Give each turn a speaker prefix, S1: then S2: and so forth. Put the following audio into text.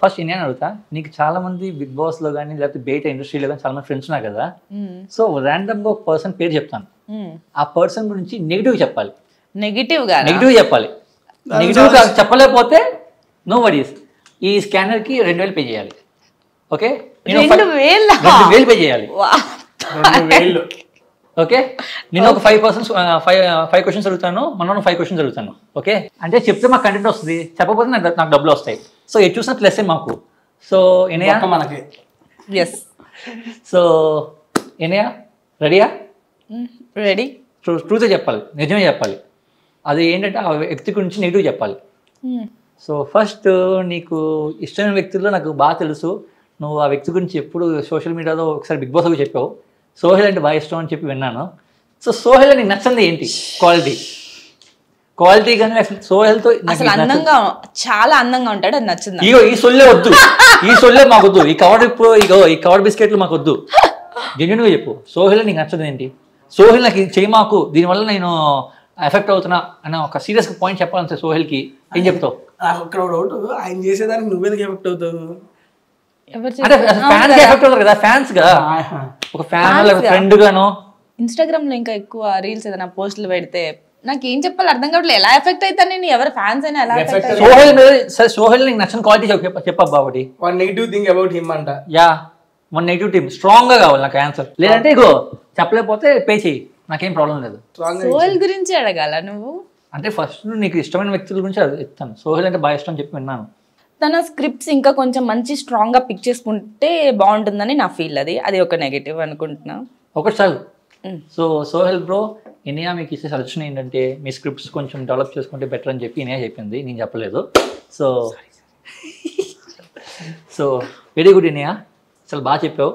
S1: First Indian అడుగుతా, నీకు చాలా మంది బిగ్ బాస్ లో కానీ లేకపోతే బయట ఇండస్ట్రీలో కానీ చాలా మంది ఫ్రెండ్స్ ఉన్నారు కదా, సో ర్యాండమ్ గా ఒక పర్సన్ పేరు చెప్తాను, ఆ పర్సన్ గురించి నెగిటివ్ చెప్పాలి.
S2: నెగిటివ్ చెప్పాలి.
S1: నెగిటివ్ చెప్పలేకపోతే నో వరీస్, ఈ స్కానర్ కి 2,000 పే చేయాలి. ఓకే, 2,000 పే చేయాలి. ఓకే, నేను ఒక 5 క్వశ్చన్స్ అడుగుతాను, మనం 5 క్వశ్చన్స్ అడుగుతాను. ఓకే, అంటే చెప్తే మాకు కంటెంట్ వస్తుంది, చెప్పకపోతే నాకు డబ్బులు వస్తాయి. సో ఎటు చూసిన ప్లస్ మాకు. సో ఎనయా
S3: మనకి
S1: సో ఎనయా రెడీయా?
S2: రెడీ.
S1: ట్రూతే చెప్పాలి, నిజమే చెప్పాలి. అది ఏంటంటే ఆ వ్యక్తి గురించి నెగిటివ్ చెప్పాలి. సో ఫస్ట్, నీకు ఇష్టమైన వ్యక్తుల్లో నాకు బాగా తెలుసు, నువ్వు ఆ వ్యక్తి గురించి ఎప్పుడు సోషల్ మీడియాలో ఒకసారి బిగ్ బాస్ కూడా చెప్పావు, సోహెల్ అంటే బాగా ఇష్టం అని చెప్పి విన్నాను. సో సోహెల్ నీకు నచ్చింది ఏంటి? క్వాలిటీ కానీ సోహెల్తో
S2: అసలు అందంగా, చాలా అందంగా ఉంటాడు, అది నచ్చింది.
S1: ఇగో ఈ సొల్లే వద్దు, ఈ సొల్లే మాకు వద్దు, ఈ కవర్ బిస్కెట్లు మాకు వద్దు, జెన్యున్గా చెప్పు. సోహెల్ నీకు నచ్చదు ఏంటి? సోహెల్ నాకు చెయ్యి మాకు, దీనివల్ల నేను ఎఫెక్ట్ అవుతున్నా అన్న ఒక సీరియస్ పాయింట్ చెప్పాలంటే సోహెల్కి ఏం చెప్తావు?
S3: అక్కడ డౌట్, ఆయన చేసేదానికి నువ్వెందుకు ఎఫెక్ట్ అవుతావు?
S1: అంటే ఫ్యాన్స్ ఎఫెక్ట్ అవుతారు కదా, ఫ్యాన్స్ గా, ఒక ఫ్యాన్ ఫ్రెండ్ గాను.
S2: ఇన్స్టాగ్రామ్ లో ఇంకా ఎక్కువ రీల్స్ ఏదైనా పోస్టులు పెడితే నాకు ఏం చెప్పాలి అర్థం కావట్లేదు. ఎలా ఎఫెక్ట్ అవుతాను నేను? ఎవరు ఫ్యాన్స్ అయినా ఎలా ఎఫెక్ట్?
S1: సోహెల్ నీకు నచ్చిన క్వాలిటీ చెప్పబ్బా ఒకటి.
S3: One negative thing about him అంట.
S1: Yeah, one negative thing strong గా కావాలి నాకు ఆన్సర్. లేదంటే ఇగో చెప్పలేకపోతే పే చెయ్యి, నాకేం ప్రాబ్లం లేదు.
S2: సోహెల్ గురించి అడగాల నువ్వు?
S1: అంటే ఫస్ట్ నీకు ఇష్టమైన వ్యక్తుల గురించి ఇస్తాను. సోహెల్ అంటే బాగా ఇష్టం అని చెప్పి విన్నాను.
S2: తన స్క్రిప్ట్స్ ఇంకా కొంచెం మంచి స్ట్రాంగ్ గా పిక్ చేసుకుంటే బాగుంటుందని నా ఫీల్. అది ఒక నెగిటివ్ అనుకుంటున్నా.
S1: ఒకటి చాలు. సో సోహెల్ బ్రో, ఇనియా మీకు ఇచ్చే సజెషన్ ఏంటంటే మీ స్క్రిప్ట్స్ కొంచెం డెవలప్ చేసుకుంటే బెటర్ అని చెప్పి ఇనియా చెప్పింది, నేను చెప్పలేదు. సో వెరీ గుడ్ ఇనియా, అసలు బాగా చెప్పావు.